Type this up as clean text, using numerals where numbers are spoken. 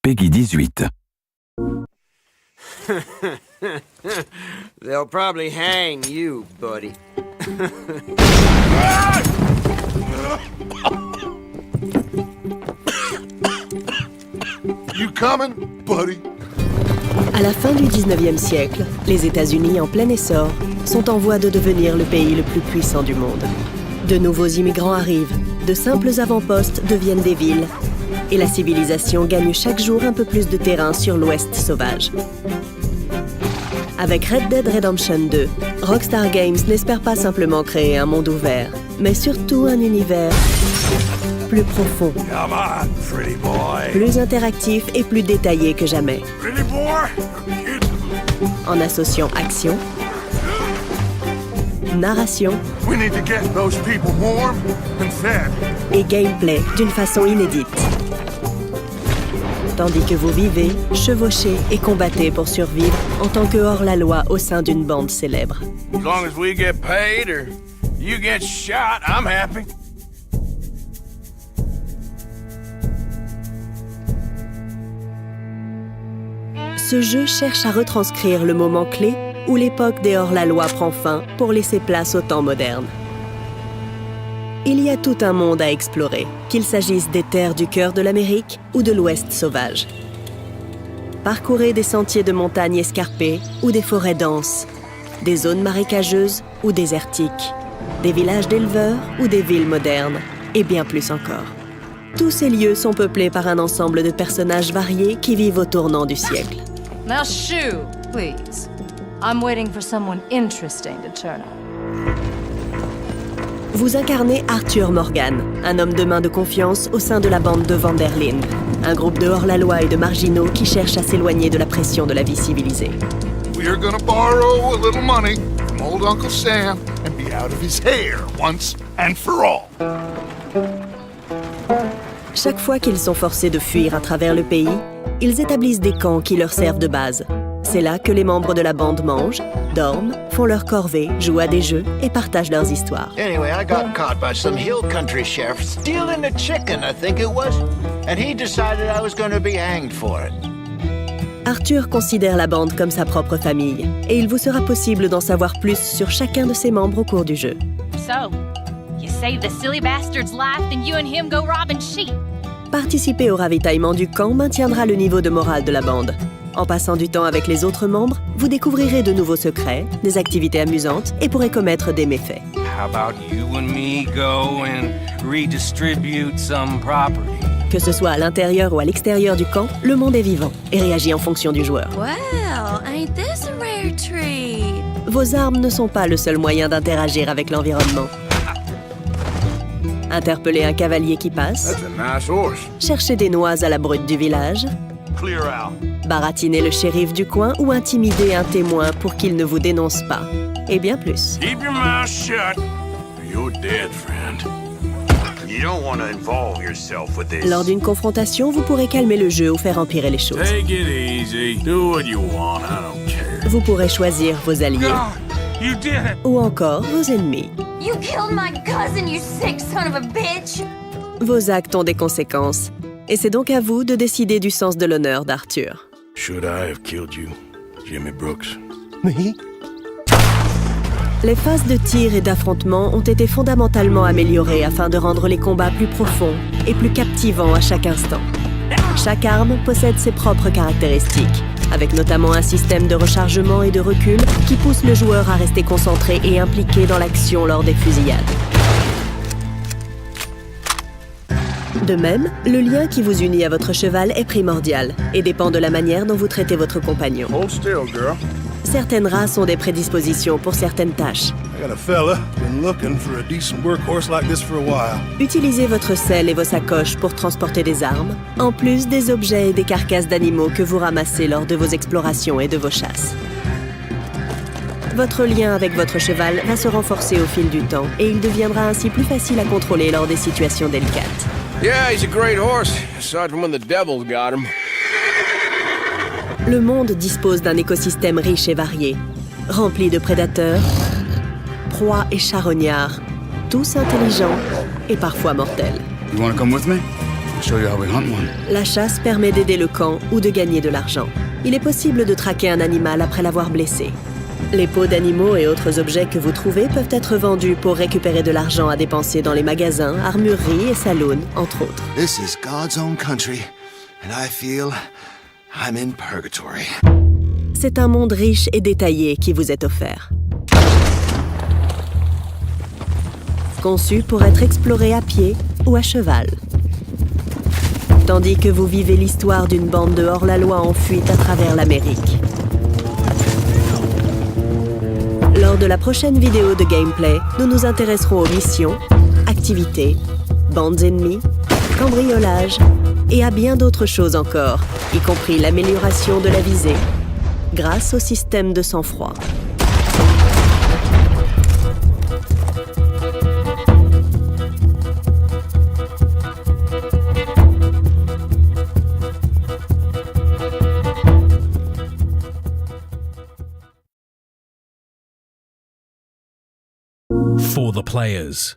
Peggy 18. They'll probably hang you, buddy. You coming, buddy? À la fin du 19e siècle, les États-Unis en plein essor sont en voie de devenir le pays le plus puissant du monde. De nouveaux immigrants arrivent, de simples avant-postes deviennent des villes, et la civilisation gagne chaque jour un peu plus de terrain sur l'Ouest sauvage. Avec Red Dead Redemption 2, Rockstar Games n'espère pas simplement créer un monde ouvert, mais surtout un univers plus profond, Come on, pretty boy. plus interactif et plus détaillé que jamais, Pretty boy? en associant action, narration We need to get those people warm and fed. et gameplay d'une façon inédite. Tandis que vous vivez, chevauchez et combattez pour survivre en tant que hors-la-loi au sein d'une bande célèbre. As long as we get paid or you get shot, I'm happy. Ce jeu cherche à retranscrire le moment clé où l'époque des hors-la-loi prend fin pour laisser place au temps moderne. Il y a tout un monde à explorer, qu'il s'agisse des terres du cœur de l'Amérique ou de l'Ouest sauvage. Parcourez des sentiers de montagnes escarpés ou des forêts denses, des zones marécageuses ou désertiques, des villages d'éleveurs ou des villes modernes, et bien plus encore. Tous ces lieux sont peuplés par un ensemble de personnages variés qui vivent au tournant du siècle. Now shoo, please. I'm waiting for someone interesting to turn up. Vous incarnez Arthur Morgan, un homme de main de confiance au sein de la bande de Vanderlyn, un groupe de hors-la-loi et de marginaux qui cherchent à s'éloigner de la pression de la vie civilisée. We are gonna borrow a little money from old Uncle Sam and be out of his hair once and for all. Chaque fois qu'ils sont forcés de fuir à travers le pays, ils établissent des camps qui leur servent de base. C'est là que les membres de la bande mangent, dorment, font leurs corvées, jouent à des jeux et partagent leurs histoires. Anyway, I got caught by some hill country sheriff stealing a chicken, I think it was. And he decided I was going to be hanged for it. Arthur considère la bande comme sa propre famille, et il vous sera possible d'en savoir plus sur chacun de ses membres au cours du jeu. So, you save the silly bastard's life, then you and him go robbing sheep. Participer au ravitaillement du camp maintiendra le niveau de morale de la bande. En passant du temps avec les autres membres, vous découvrirez de nouveaux secrets, des activités amusantes et pourrez commettre des méfaits. How about you and me go and redistribute some property? Que ce soit à l'intérieur ou à l'extérieur du camp, le monde est vivant et réagit en fonction du joueur. Well, ain't this a rare treat? Vos armes ne sont pas le seul moyen d'interagir avec l'environnement. Interpeller un cavalier qui passe, That's a nice horse. chercher des noix à la brute du village, Clear out. baratiner le shérif du coin ou intimider un témoin pour qu'il ne vous dénonce pas. Et bien plus. Keep your mouth shut. You're dead, friend. You don't want to involve yourself with this. Lors d'une confrontation, vous pourrez calmer le jeu ou faire empirer les choses. Take it easy. Do what you want. I don't care. Vous pourrez choisir vos alliés God, you did it! ou encore vos ennemis. You killed my cousin, you sick son of a bitch! Vos actes ont des conséquences. Et c'est donc à vous de décider du sens de l'honneur d'Arthur. Should I have killed you, Jimmy Brooks? Les phases de tir et d'affrontement ont été fondamentalement améliorées afin de rendre les combats plus profonds et plus captivants à chaque instant. Chaque arme possède ses propres caractéristiques, avec notamment un système de rechargement et de recul qui pousse le joueur à rester concentré et impliqué dans l'action lors des fusillades. De même, le lien qui vous unit à votre cheval est primordial et dépend de la manière dont vous traitez votre compagnon. Hold still, girl. Certaines races ont des prédispositions pour certaines tâches. I got a fella been looking for a decent workhorse like this for a while. Utilisez votre selle et vos sacoches pour transporter des armes, en plus des objets et des carcasses d'animaux que vous ramassez lors de vos explorations et de vos chasses. Votre lien avec votre cheval va se renforcer au fil du temps et il deviendra ainsi plus facile à contrôler lors des situations délicates. Yeah, he's a great horse, aside from when the devil got him. Le monde dispose d'un écosystème riche et varié, rempli de prédateurs, proies et charognards, tous intelligents et parfois mortels. You wanna come with me? show you how we hunt one. La chasse permet d'aider le camp ou de gagner de l'argent. Il est possible de traquer un animal après l'avoir blessé. Les peaux d'animaux et autres objets que vous trouvez peuvent être vendus pour récupérer de l'argent à dépenser dans les magasins, armureries et saloons, entre autres. This is God's own country, and I feel I'm in purgatory. C'est un monde riche et détaillé qui vous est offert. Conçu pour être exploré à pied ou à cheval. Tandis que vous vivez l'histoire d'une bande de hors-la-loi en fuite à travers l'Amérique. Lors de la prochaine vidéo de gameplay, nous nous intéresserons aux missions, activités, bandes ennemies, cambriolages et à bien d'autres choses encore, y compris l'amélioration de la visée, grâce au système de sang-froid. For the players.